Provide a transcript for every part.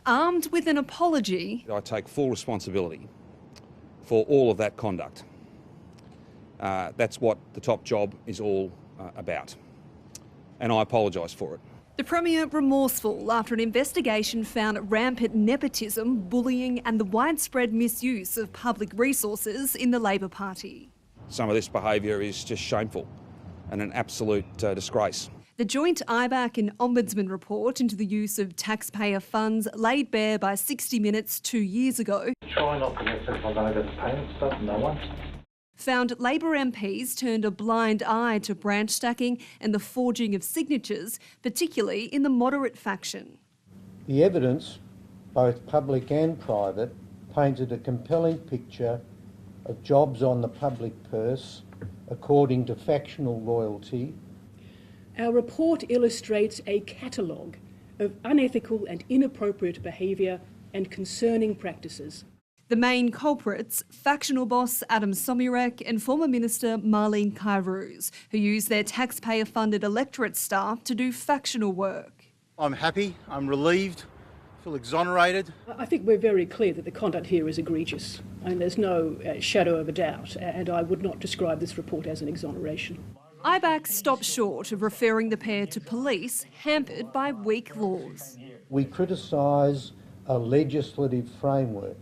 Armed with an apology, I take full responsibility for all of that conduct. That's what the top job is all about. And I apologise for it. the Premier remorseful after an investigation found rampant nepotism, bullying and the widespread misuse of public resources in the Labor Party. Some of this behaviour is just shameful and an absolute disgrace. The joint IBAC and Ombudsman report into the use of taxpayer funds laid bare by 60 Minutes 2 years ago Try not to get people know that payment stuff, no one. found Labor MPs turned a blind eye to branch stacking and the forging of signatures, particularly in the moderate faction. The evidence, both public and private, painted a compelling picture of jobs on the public purse according to factional loyalty. Our report illustrates a catalogue of unethical and inappropriate behaviour and concerning practices. The main culprits, factional boss Adam Somyurek and former Minister Marlene Kairouz, who used their taxpayer-funded electorate staff to do factional work. I'm happy, I'm relieved, feel exonerated. I think we're very clear that the conduct here is egregious, and there's no shadow of a doubt, and I would not describe this report as an exoneration. IBAC stopped short of referring the pair to police, hampered by weak laws. We criticise a legislative framework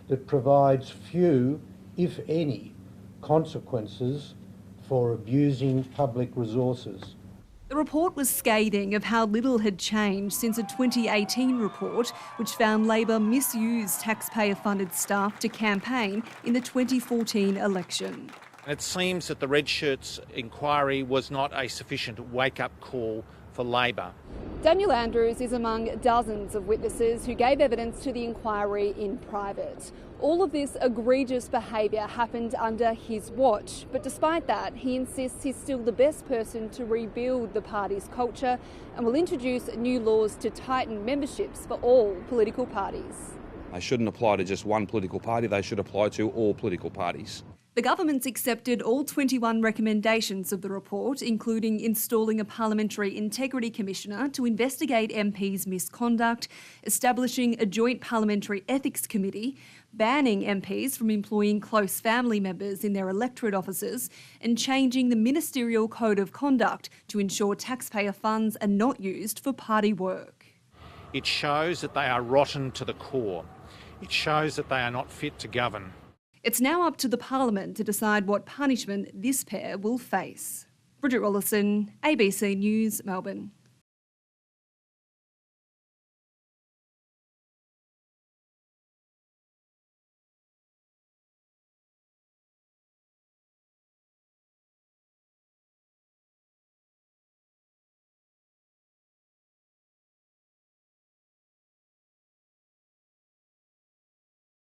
that provides few, if any, consequences for abusing public resources. The report was scathing of how little had changed since a 2018 report which found Labor misused taxpayer-funded staff to campaign in the 2014 election. It seems that the Red Shirts inquiry was not a sufficient wake-up call for Labor. Daniel Andrews is among dozens of witnesses who gave evidence to the inquiry in private. All of this egregious behaviour happened under his watch, but despite that, he insists he's still the best person to rebuild the party's culture and will introduce new laws to tighten memberships for all political parties. They shouldn't apply to just one political party, they should apply to all political parties. The government's accepted all 21 recommendations of the report, including installing a Parliamentary Integrity Commissioner to investigate MPs' misconduct, establishing a joint Parliamentary Ethics Committee, banning MPs from employing close family members in their electorate offices, and changing the Ministerial Code of Conduct to ensure taxpayer funds are not used for party work. It shows that they are rotten to the core. It shows that they are not fit to govern. It's now up to the Parliament to decide what punishment this pair will face. Bridget Rollison, ABC News, Melbourne.